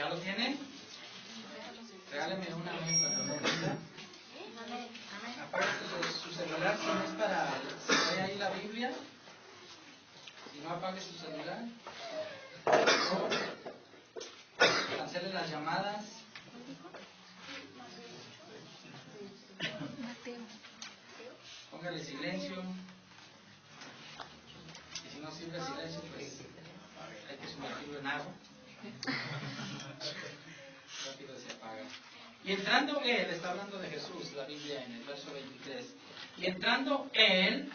¿Ya lo tienen? Regáleme una vez cuando no venga. Apague su celular si no es para... Si hay ahí la Biblia. Si no, apague su celular. Cancele las llamadas. Póngale silencio. Y si no sirve silencio, pues hay que sumergirlo en agua. Rápido se apaga. Y entrando él, está hablando de Jesús, la Biblia en el verso 23. Y entrando él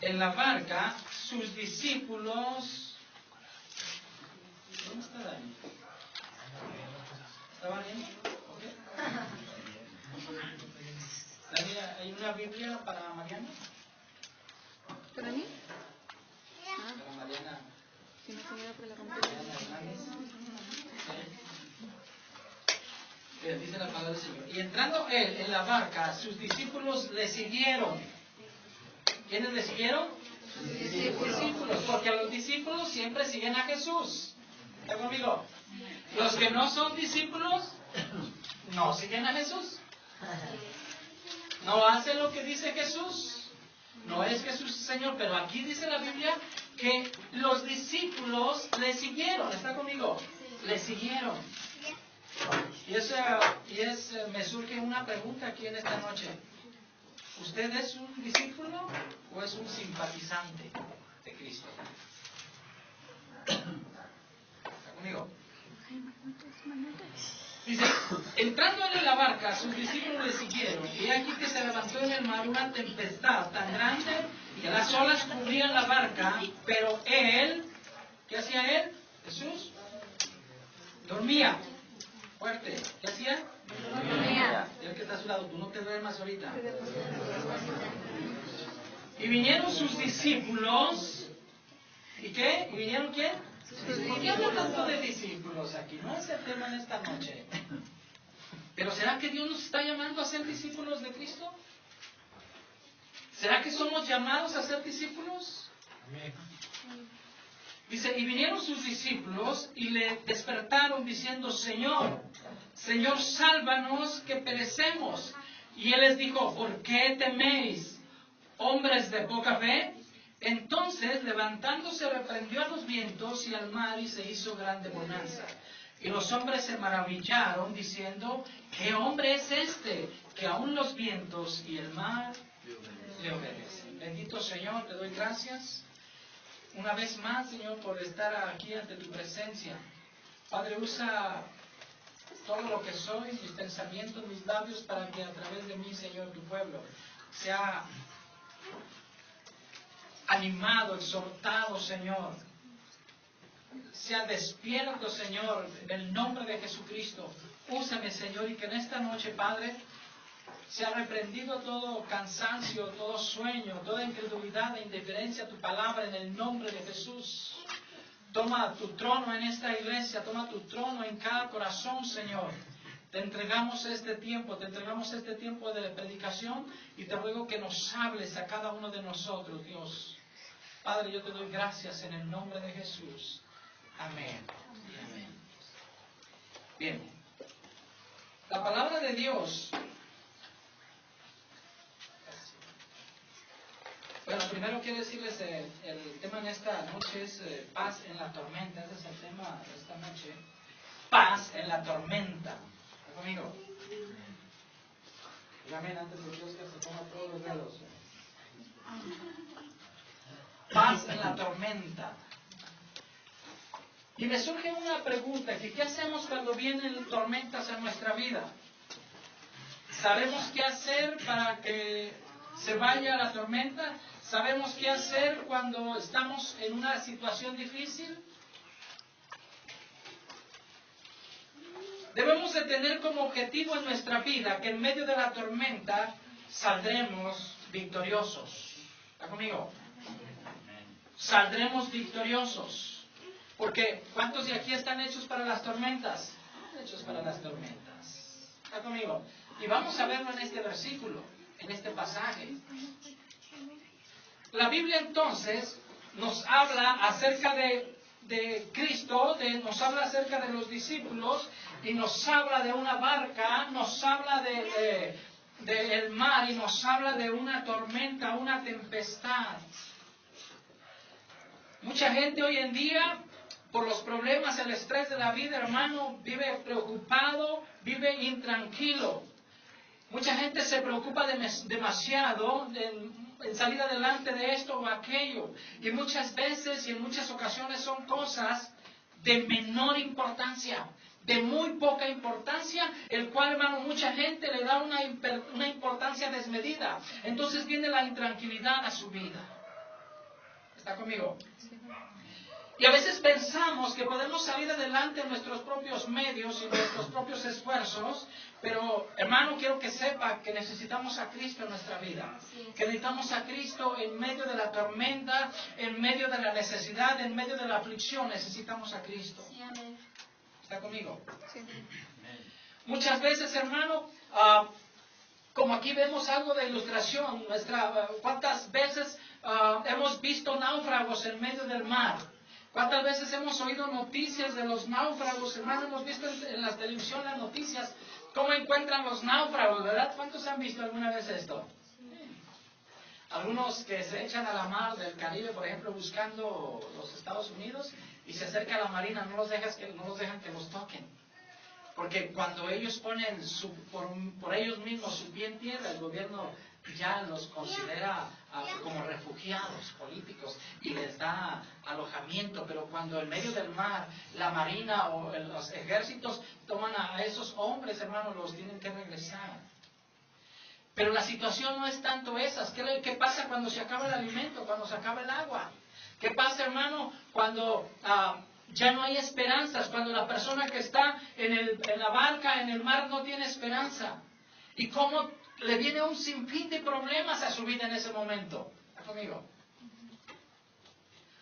en la barca, sus discípulos... ¿Dónde está Dani? ¿Estaba bien? ¿Okay? Dani, ¿hay una Biblia para Mariana? ¿Para mí? Para Mariana. Si no se me da por la pantalla. Mariana Hernández. Dice la palabra del Señor. Y entrando él en la barca, sus discípulos le siguieron. ¿Quiénes le siguieron? Discípulos. Porque a los discípulos siempre siguen a Jesús. ¿Está conmigo? Los que no son discípulos no siguen a Jesús. No hacen lo que dice Jesús. No es Jesús Señor. Pero aquí dice la Biblia que los discípulos le siguieron. ¿Está conmigo? Le siguieron. Me surge una pregunta aquí en esta noche. ¿Usted es un discípulo o es un simpatizante de Cristo? ¿Está conmigo? Dice, entrando en la barca, sus discípulos le siguieron, y aquí que se levantó en el mar una tempestad tan grande que las olas cubrían la barca, pero él, ¿qué hacía él? Jesús, dormía. Fuerte. ¿Qué hacía? Dormía. El que está a su lado, tú no te duermas ahorita. Y vinieron sus discípulos. ¿Y qué? ¿Y vinieron quién? ¿Por qué hablo tanto de discípulos aquí? No es el tema en esta noche. Pero ¿será que Dios nos está llamando a ser discípulos de Cristo? ¿Será que somos llamados a ser discípulos? Amén. Dice, y vinieron sus discípulos y le despertaron diciendo, Señor, Señor, sálvanos que perecemos. Y él les dijo, ¿por qué teméis, hombres de poca fe? Entonces, levantándose, reprendió a los vientos y al mar y se hizo grande bonanza. Y los hombres se maravillaron diciendo, ¿qué hombre es este? Que aún los vientos y el mar le obedecen. Bendito Señor, te doy gracias. Una vez más, Señor, por estar aquí ante tu presencia. Padre, usa todo lo que soy, mis pensamientos, mis labios, para que a través de mí, Señor, tu pueblo sea animado, exhortado, Señor. Sea despierto, Señor, en el nombre de Jesucristo. Úsame, Señor, y que en esta noche, Padre, sea reprendido todo cansancio, todo sueño, toda incredulidad e indiferencia a tu palabra en el nombre de Jesús. Toma tu trono en esta iglesia, toma tu trono en cada corazón, Señor. Te entregamos este tiempo de predicación y te ruego que nos hables a cada uno de nosotros, Dios. Padre, yo te doy gracias en el nombre de Jesús. Amén. Amén. Bien. La palabra de Dios. Bueno, primero quiero decirles, el tema en esta noche es paz en la tormenta. Ese es el tema de esta noche. Paz en la tormenta. ¿Está conmigo? Dígame antes de Dios que se ponga todos los dedos. Paz en la tormenta. Y me surge una pregunta, que ¿qué hacemos cuando vienen tormentas en nuestra vida? ¿Sabemos qué hacer para que se vaya la tormenta? ¿Sabemos qué hacer cuando estamos en una situación difícil? Debemos de tener como objetivo en nuestra vida que en medio de la tormenta saldremos victoriosos. ¿Está conmigo? Saldremos victoriosos. Porque ¿cuántos de aquí están hechos para las tormentas? Hechos para las tormentas. ¿Está conmigo? Y vamos a verlo en este versículo, en este pasaje. La Biblia entonces nos habla acerca de de Cristo, nos habla acerca de los discípulos y nos habla de una barca, nos habla del mar y nos habla de una tormenta, una tempestad. Mucha gente hoy en día, por los problemas, el estrés de la vida, hermano, vive preocupado, vive intranquilo. Mucha gente se preocupa demasiado en salir adelante de esto o aquello. Y muchas veces y en muchas ocasiones son cosas de menor importancia, de muy poca importancia, el cual, hermano, mucha gente le da una importancia desmedida. Entonces viene la intranquilidad a su vida. ¿Está conmigo? Y a veces pensamos que podemos salir adelante en nuestros propios medios y nuestros propios esfuerzos, pero, hermano, quiero que sepa que necesitamos a Cristo en nuestra vida. Que necesitamos a Cristo en medio de la tormenta, en medio de la necesidad, en medio de la aflicción. Necesitamos a Cristo. ¿Está conmigo? Sí. Muchas veces, hermano, como aquí vemos algo de ilustración, ¿cuántas veces hemos visto náufragos en medio del mar? ¿Cuántas veces hemos oído noticias de los náufragos? Hermano, hemos visto en la televisión las noticias, cómo encuentran los náufragos, ¿verdad? ¿Cuántos han visto alguna vez esto? Algunos que se echan a la mar del Caribe, por ejemplo, buscando los Estados Unidos, y se acerca a la marina, no los dejan que los toquen. Porque cuando ellos ponen por ellos mismos su pie en tierra, el gobierno ya los considera como refugiados políticos y les da alojamiento. Pero cuando en medio del mar la marina o los ejércitos toman a esos hombres, hermanos, los tienen que regresar. Pero la situación no es tanto esas. ¿Qué pasa cuando se acaba el alimento, cuando se acaba el agua? ¿Qué pasa, hermano, cuando ya no hay esperanzas, cuando la persona que está en la barca, en el mar, no tiene esperanza? ¿Y cómo le viene un sinfín de problemas a su vida en ese momento? ¿Está conmigo?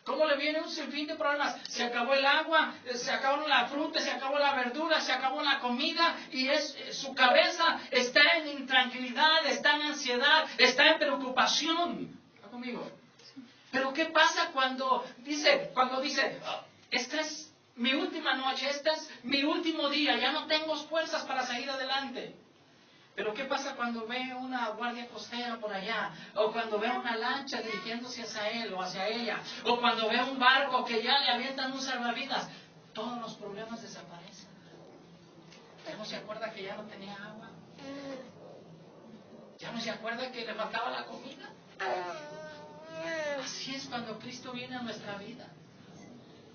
¿Cómo le viene un sinfín de problemas? Se acabó el agua, se acabó la fruta, se acabó la verdura, se acabó la comida, y su cabeza está en intranquilidad, está en ansiedad, está en preocupación. ¿Está conmigo? Pero ¿qué pasa cuando dice, esta es mi última noche, este es mi último día, ya no tengo fuerzas para seguir adelante? Pero ¿qué pasa cuando ve una guardia costera por allá? O cuando ve una lancha dirigiéndose hacia él o hacia ella. O cuando ve un barco que ya le avientan un salvavidas. Todos los problemas desaparecen. ¿Ya no se acuerda que ya no tenía agua? ¿Ya no se acuerda que le faltaba la comida? Así es cuando Cristo viene a nuestra vida.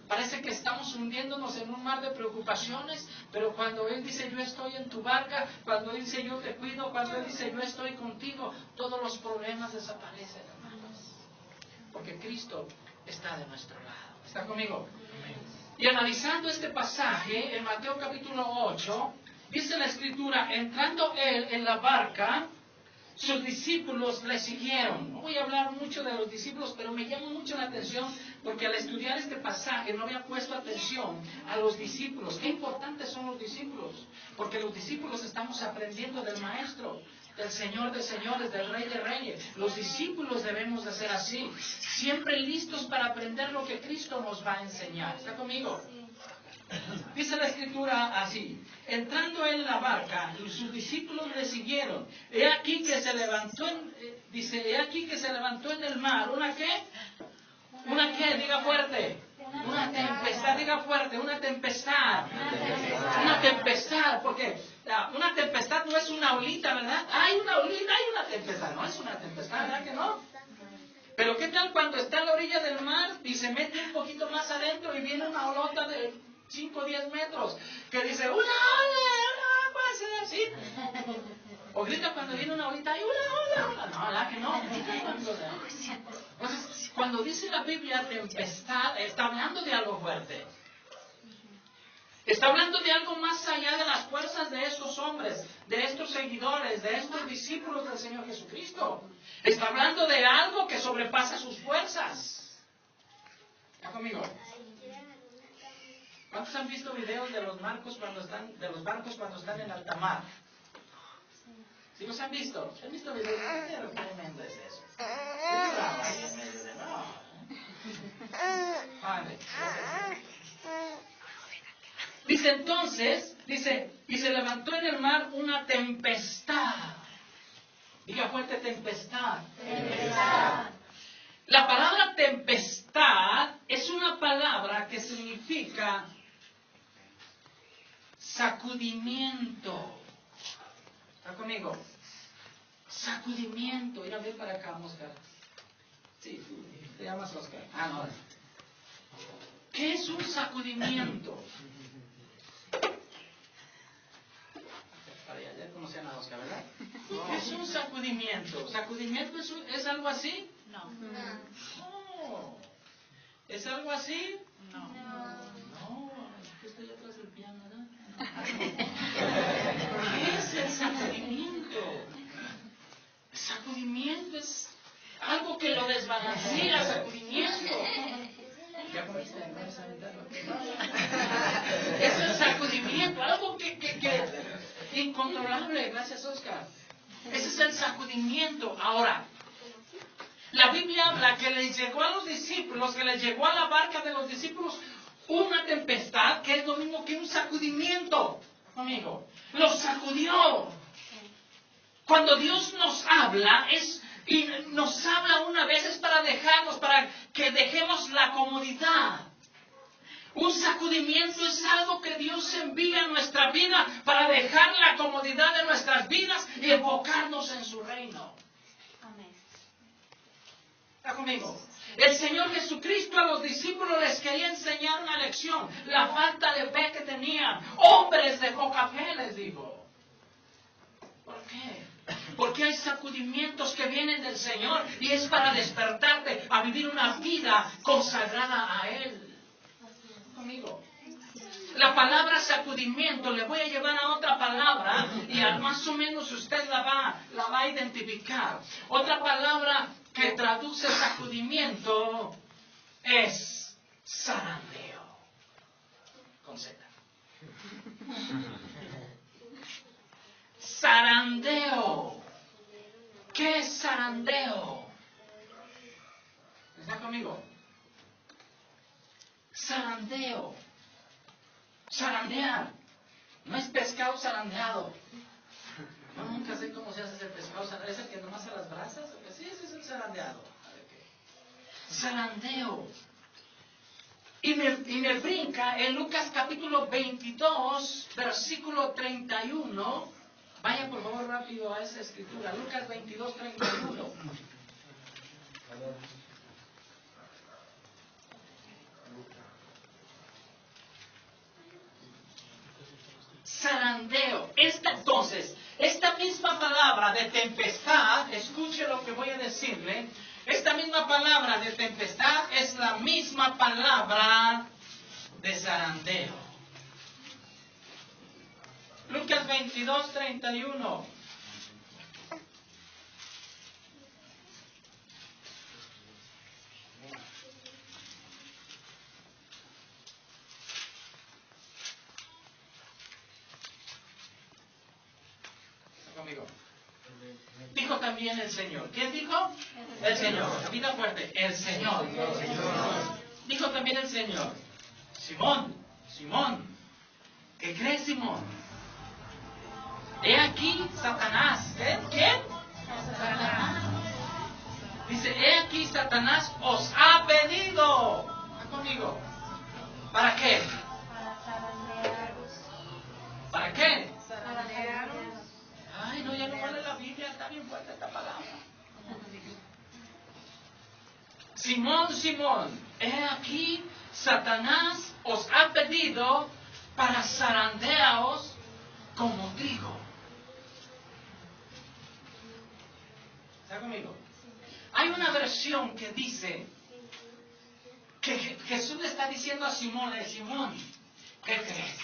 Parece que estamos hundiéndonos en un mar de preocupaciones, pero cuando Él dice yo estoy en tu barca, cuando Él dice yo te cuido, cuando Él dice yo estoy contigo, todos los problemas desaparecen, hermanos. Porque Cristo está de nuestro lado. ¿Está conmigo? Y analizando este pasaje en Mateo capítulo 8, dice la Escritura, entrando Él en la barca, sus discípulos le siguieron. No voy a hablar mucho de los discípulos, pero me llama mucho la atención porque al estudiar este pasaje no había puesto atención a los discípulos. Qué importantes son los discípulos, porque los discípulos estamos aprendiendo del Maestro, del Señor de señores, del Rey de reyes. Los discípulos debemos de ser así, siempre listos para aprender lo que Cristo nos va a enseñar. ¿Está conmigo? Dice la Escritura así, entrando en la barca, y sus discípulos le siguieron. He aquí que se levantó en el mar, ¿una qué? ¿Una qué? Diga fuerte. Una tempestad, diga fuerte, una tempestad. Una tempestad, porque una tempestad no es una olita, ¿verdad? Hay una olita, hay una tempestad, no es una tempestad, ¿verdad que no? Pero ¿qué tal cuando está a la orilla del mar y se mete un poquito más adentro y viene una olota de 5 o 10 metros, que dice, una ola, puede ser así? O grita cuando viene una olita, ¡ay, una ola! No, ¿verdad que no? Entonces, cuando dice la Biblia tempestad, está hablando de algo fuerte. Está hablando de algo más allá de las fuerzas de estos hombres, de estos seguidores, de estos discípulos del Señor Jesucristo. Está hablando de algo que sobrepasa sus fuerzas. ¿Está conmigo? ¿Cuántos han visto videos de los barcos cuando están en alta mar? ¿Sí los han visto? ¿Han visto videos? Pero tremendo es eso. No. Padre. Dice entonces, y se levantó en el mar una tempestad. Diga fuerte, tempestad. Tempestad. La palabra tempestad es una palabra que significa sacudimiento. ¿Está conmigo? Sacudimiento. Ir a ver para acá, Oscar. Sí, te llamas Oscar. Ah, no. ¿Qué es un sacudimiento? Para allá, ya conocían a Oscar, ¿verdad? ¿Qué es un sacudimiento? ¿Sacudimiento es algo así? No. No. ¿Es algo así? No. No. Estoy atrás del piano, ¿verdad? ¿Qué es el sacudimiento? El sacudimiento es algo que lo desbalancea, sacudimiento. ¿Ya comiste? Es el sacudimiento, algo que incontrolable. Gracias, Oscar. Ese es el sacudimiento. Ahora, la Biblia habla que les llegó a los discípulos, que les llegó a la barca de los discípulos una tempestad que es lo mismo que un sacudimiento. Amigo, los sacudió. Cuando Dios nos habla, y nos habla una vez es para dejarnos, para que dejemos la comodidad. Un sacudimiento es algo que Dios envía a nuestra vida para dejar la comodidad de nuestras vidas y enfocarnos en su reino. Amén. ¿Está conmigo? El Señor Jesucristo a los discípulos les quería enseñar una lección. La falta de fe que tenían. Hombres de poca fe, les digo. ¿Por qué? Porque hay sacudimientos que vienen del Señor y es para despertarte a vivir una vida consagrada a Él. Conmigo. La palabra sacudimiento le voy a llevar a otra palabra y más o menos usted la va a identificar. Otra palabra que traduce sacudimiento es zarandeo. Con Z. Zarandeo. ¿Qué es zarandeo? ¿Está conmigo? Zarandeo. Zarandear. No es pescado zarandeado. Yo nunca sé cómo se hace ese pescado zarandeado. ¿Es el que nomás a las brasas? ¿O qué? Sí, ese es el zarandeado. A ver qué. Zarandeo. Y me brinca en Lucas capítulo 22, versículo 31. Vaya por favor rápido a esa escritura. Lucas 22, 31. Zarandeo. Esta misma palabra de tempestad, escuche lo que voy a decirle. Esta misma palabra de tempestad es la misma palabra de zarandeo. Lucas 22, 31. Conmigo. Dijo también el Señor. ¿Quién dijo? El Señor. Repita fuerte. El Señor. Dijo también el Señor. Simón. ¿Qué crees, Simón? He aquí Satanás. ¿Quién? Satanás. Dice, he aquí Satanás os ha pedido. ¿Está conmigo? ¿Para qué? ¿Para qué? Ay, no, ya no vale la Biblia, está bien fuerte esta palabra. Simón, he aquí, Satanás os ha pedido para zarandearos como trigo. ¿Está conmigo? Hay una versión que dice que Jesús le está diciendo a Simón, ¿qué crees?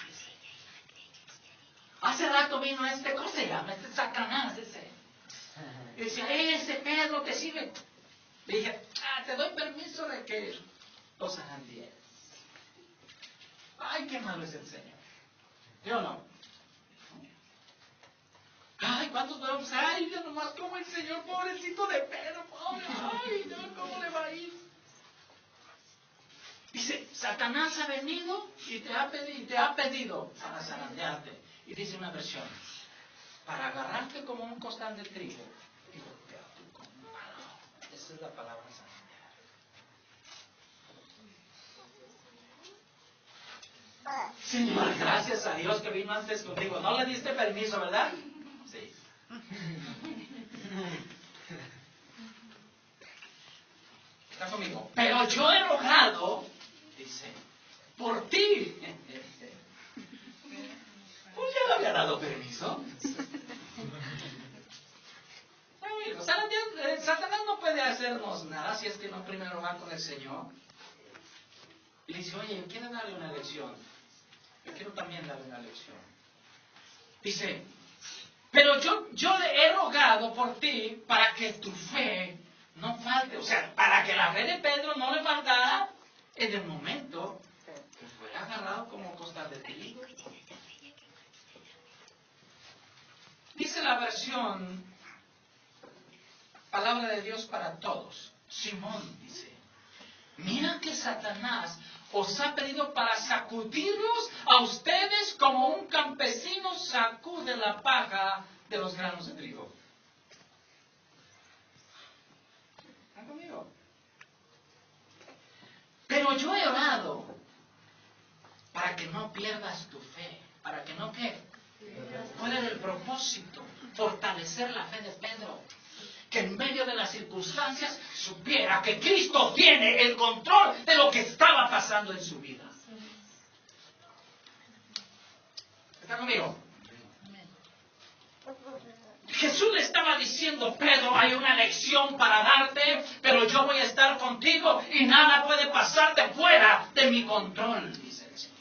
Hace rato vino ¿cómo se llama? Satanás, ese. Y decía, ese Pedro te sirve. Le dije, te doy permiso de que los zarandiees. Ay, qué malo es el Señor. ¿Yo no? Ay, ¿cuántos podemos? Ay, yo nomás como el Señor, pobrecito de Pedro, pobre. Ay, no, ¿cómo le va a ir? Satanás ha venido y te ha pedido para zarandearte. Y dice una versión, para agarrarte como un costal de trigo y golpearte con un palo. Esa es la palabra zarandear. Señor, gracias a Dios que vino antes contigo. No le diste permiso, ¿verdad? Sí. Está conmigo. Pero yo he rogado, dice, por ti. Pues ya le había dado permiso. Satanás no puede hacernos nada si es que no primero va con el Señor. Y dice, oye, ¿quiere darle una lección? Yo quiero también darle una lección. Dice, pero yo le he rogado por ti para que tu fe no falte. O sea, para que la fe de Pedro no le faltara en el momento que fuera agarrado como costal de trigo. Dice la versión Palabra de Dios para Todos. Simón dice, mira que Satanás os ha pedido para sacudirlos a ustedes como un campesino sacude la paja de los granos de trigo. ¿Están conmigo? Pero yo he orado para que no pierdas tu fe. ¿Para que no qué? ¿Cuál era el propósito? Fortalecer la fe de Pedro. Que en medio de las circunstancias supiera que Cristo tiene el control de lo que estaba pasando en su vida. ¿Está conmigo? Jesús le estaba diciendo, Pedro, hay una lección para darte, pero yo voy a estar contigo y nada puede pasarte fuera de mi control, dice el Señor.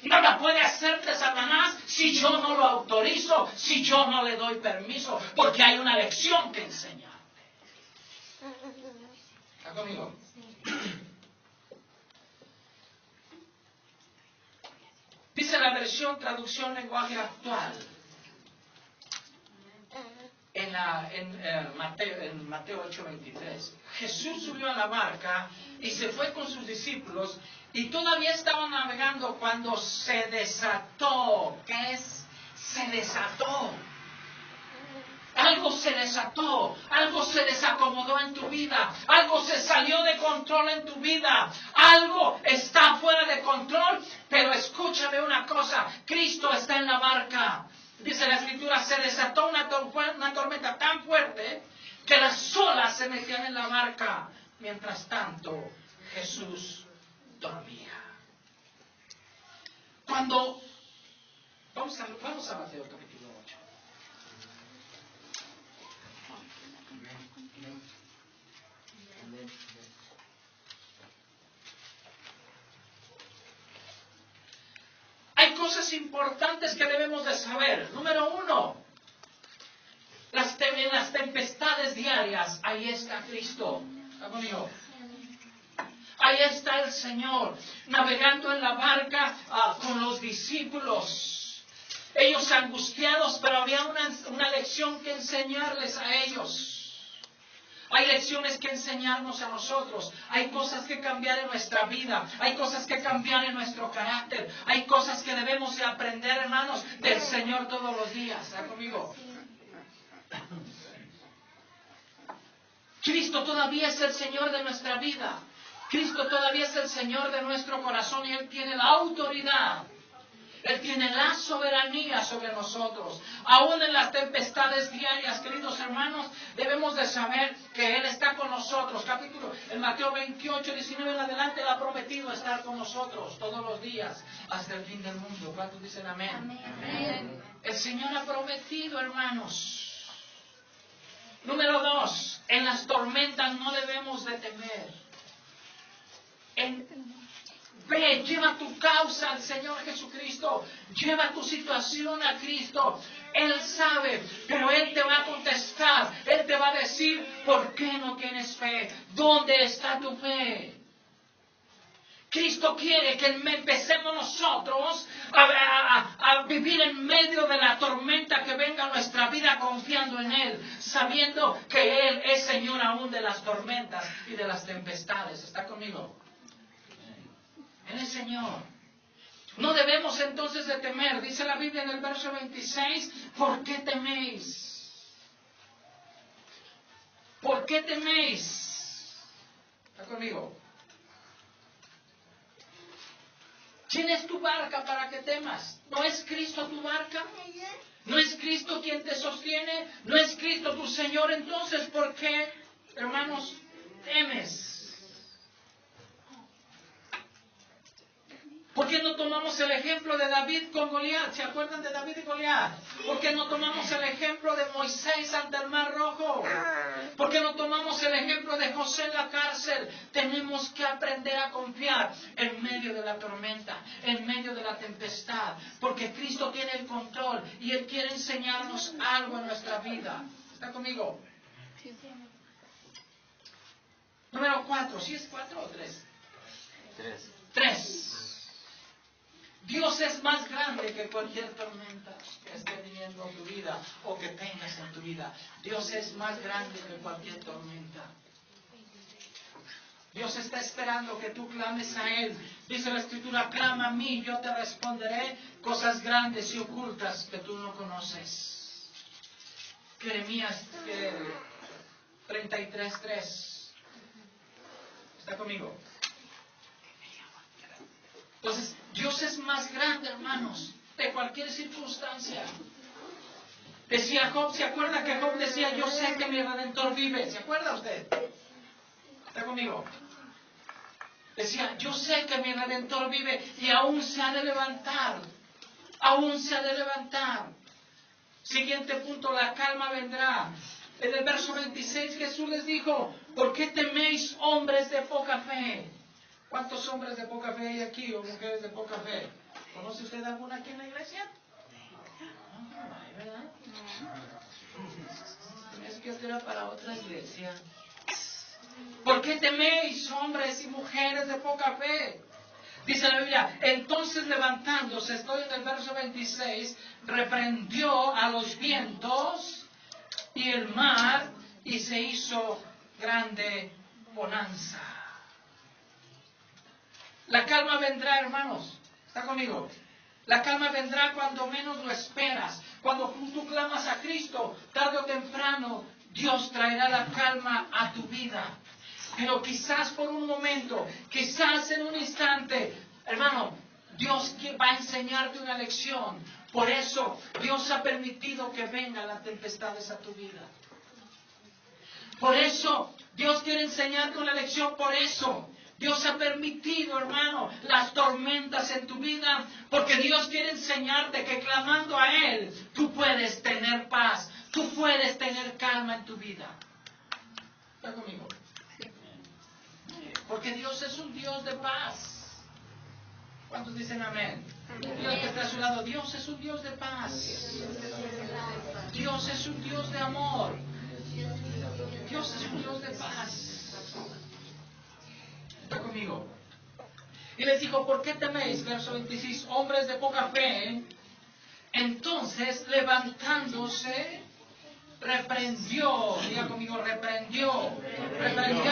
Nada puede hacerte Satanás si yo no lo autorizo, si yo no le doy permiso, porque hay una lección que enseñarte. ¿Está conmigo? Dice la versión traducción lenguaje actual. En Mateo 8:23, Jesús subió a la barca y se fue con sus discípulos y todavía estaban navegando cuando se desató. ¿Qué es? Se desató. Algo se desató, algo se desacomodó en tu vida, algo se salió de control en tu vida, algo está fuera de control, pero escúchame una cosa, Cristo está en la barca. Dice la Escritura, se desató una tormenta tan fuerte que las olas se metían en la barca. Mientras tanto, Jesús dormía. Vamos a Mateo capítulo 8. Hay cosas importantes que debemos de saber. Número 1, en las tempestades diarias, ahí está Cristo. ¿Está conmigo? Ahí está el Señor, navegando en la barca con los discípulos. Ellos angustiados, pero había una lección que enseñarles a ellos. Hay lecciones que enseñarnos a nosotros. Hay cosas que cambiar en nuestra vida. Hay cosas que cambiar en nuestro carácter. Hay cosas que debemos de aprender, hermanos, del Señor todos los días. ¿Está conmigo? Cristo todavía es el Señor de nuestra vida. Cristo todavía es el Señor de nuestro corazón y Él tiene la autoridad. Él tiene la soberanía sobre nosotros. Aún en las tempestades diarias, queridos hermanos, debemos de saber que Él está con nosotros. En Mateo 28, 19 en adelante, Él ha prometido estar con nosotros todos los días hasta el fin del mundo. ¿Cuántos dicen amén? Amén. El Señor ha prometido, hermanos. Número 2, en las tormentas no debemos de temer. Ve, lleva tu causa al Señor Jesucristo. Lleva tu situación a Cristo. Él sabe, pero Él te va a contestar. Él te va a decir, ¿por qué no tienes fe? ¿Dónde está tu fe? Cristo quiere que empecemos nosotros a vivir en medio de la tormenta que venga a nuestra vida confiando en Él, sabiendo que Él es Señor aún de las tormentas y de las tempestades. ¿Está conmigo? en el Señor. No debemos entonces de temer. Dice la Biblia en el verso 26, ¿por qué teméis? ¿Por qué teméis? ¿Está conmigo? ¿Quién es tu barca para que temas? ¿No es Cristo tu barca? ¿No es Cristo quien te sostiene? ¿No es Cristo tu Señor? Entonces, ¿por qué, hermanos, temes? ¿Por qué no tomamos el ejemplo de David con Goliat? ¿Se acuerdan de David y Goliat? ¿Por qué no tomamos el ejemplo de Moisés ante el Mar Rojo? ¿Por qué no tomamos el ejemplo de José en la cárcel? Tenemos que aprender a confiar en medio de la tormenta, en medio de la tempestad, porque Cristo tiene el control y Él quiere enseñarnos algo en nuestra vida. ¿Está conmigo? Número 4. ¿Sí es 4 o 3? 3. Dios es más grande que cualquier tormenta que esté viniendo en tu vida o que tengas en tu vida. Dios es más grande que cualquier tormenta. Dios está esperando que tú clames a Él. Dice la Escritura, clama a mí, yo te responderé cosas grandes y ocultas que tú no conoces. Jeremías 33:3. ¿Está conmigo? Entonces, Dios es más grande, hermanos, de cualquier circunstancia. Decía Job, ¿se acuerda que Job decía, yo sé que mi Redentor vive? ¿Se acuerda usted? ¿Está conmigo? Decía, yo sé que mi Redentor vive y aún se ha de levantar. Aún se ha de levantar. Siguiente punto, la calma vendrá. En el verso 26 Jesús les dijo, ¿por qué teméis hombres de poca fe? ¿Cuántos hombres de poca fe hay aquí o mujeres de poca fe? ¿Conoce usted alguna aquí en la iglesia? No, hay, ¿verdad? Es que esto era para otra iglesia. ¿Por qué teméis hombres y mujeres de poca fe? Dice la Biblia, entonces levantándose, estoy en el verso 26, reprendió a los vientos y el mar y se hizo grande bonanza. La calma vendrá, hermanos. ¿Está conmigo? La calma vendrá cuando menos lo esperas. Cuando tú clamas a Cristo, tarde o temprano, Dios traerá la calma a tu vida. Pero quizás por un momento, quizás en un instante, hermano, Dios va a enseñarte una lección. Por eso Dios ha permitido que vengan las tempestades a tu vida. Por eso Dios quiere enseñarte una lección. Por eso Dios ha permitido, hermano, las tormentas en tu vida, porque Dios quiere enseñarte que clamando a Él, tú puedes tener paz, tú puedes tener calma en tu vida. ¿Está conmigo? Porque Dios es un Dios de paz. ¿Cuántos dicen amén? Dios que está a su lado, Dios es un Dios de paz. Dios es un Dios de amor. Dios es un Dios de paz. ¿Está conmigo? Y les dijo, ¿por qué teméis? Verso 26, hombres de poca fe. Entonces, levantándose, reprendió, diga conmigo, reprendió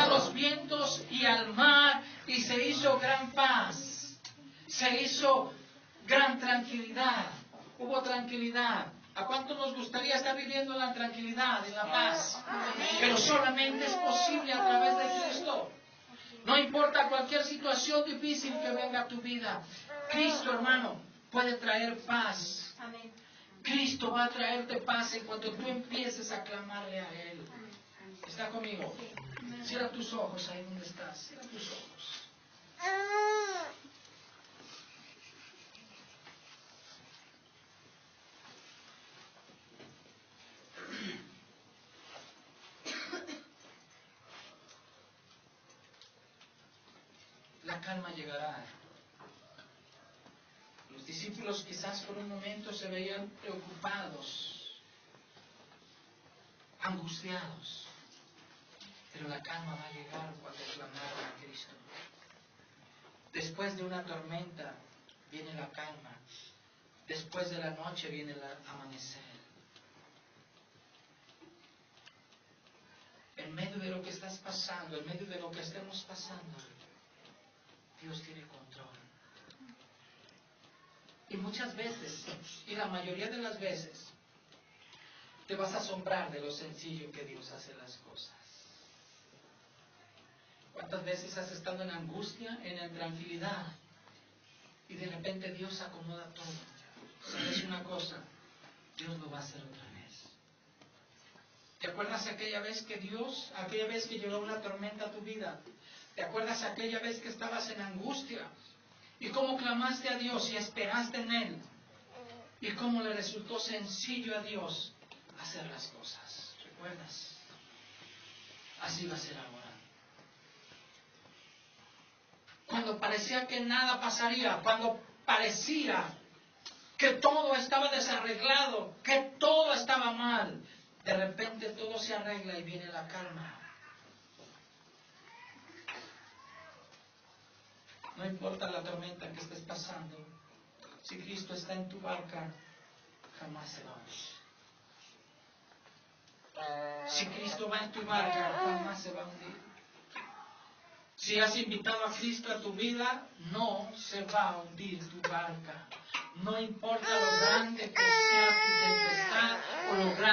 a los vientos y al mar, y se hizo gran paz, se hizo gran tranquilidad, hubo tranquilidad. ¿A cuánto nos gustaría estar viviendo en la tranquilidad, en la paz? Pero solamente es posible a través de Cristo. No importa cualquier situación difícil que venga a tu vida, Cristo, hermano, puede traer paz. Cristo va a traerte paz en cuanto tú empieces a clamarle a Él. ¿Está conmigo? Cierra tus ojos ahí donde estás. Cierra tus ojos. La calma llegará. Los discípulos quizás por un momento se veían preocupados, angustiados, pero la calma va a llegar cuando clamaron a Cristo. Después de una tormenta viene la calma, después de la noche viene el amanecer. En medio de lo que estás pasando, en medio de lo que estemos pasando, Dios tiene control. Y muchas veces, y la mayoría de las veces, te vas a asombrar de lo sencillo que Dios hace las cosas. ¿Cuántas veces has estado en angustia, en intranquilidad, y de repente Dios acomoda todo? ¿Sabes una cosa? Dios lo va a hacer otra vez. ¿Te acuerdas aquella vez que llegó una tormenta a tu vida? ¿Te acuerdas aquella vez que estabas en angustia? ¿Y cómo clamaste a Dios y esperaste en Él? ¿Y cómo le resultó sencillo a Dios hacer las cosas? ¿Recuerdas? Así va a ser ahora. Cuando parecía que nada pasaría, cuando parecía que todo estaba desarreglado, que todo estaba mal, de repente todo se arregla y viene la calma. No importa la tormenta que estés pasando, si Cristo está en tu barca, jamás se va a hundir. Si Cristo va en tu barca, jamás se va a hundir. Si has invitado a Cristo a tu vida, no se va a hundir tu barca. No importa lo grande que sea tu tempestad o lo grande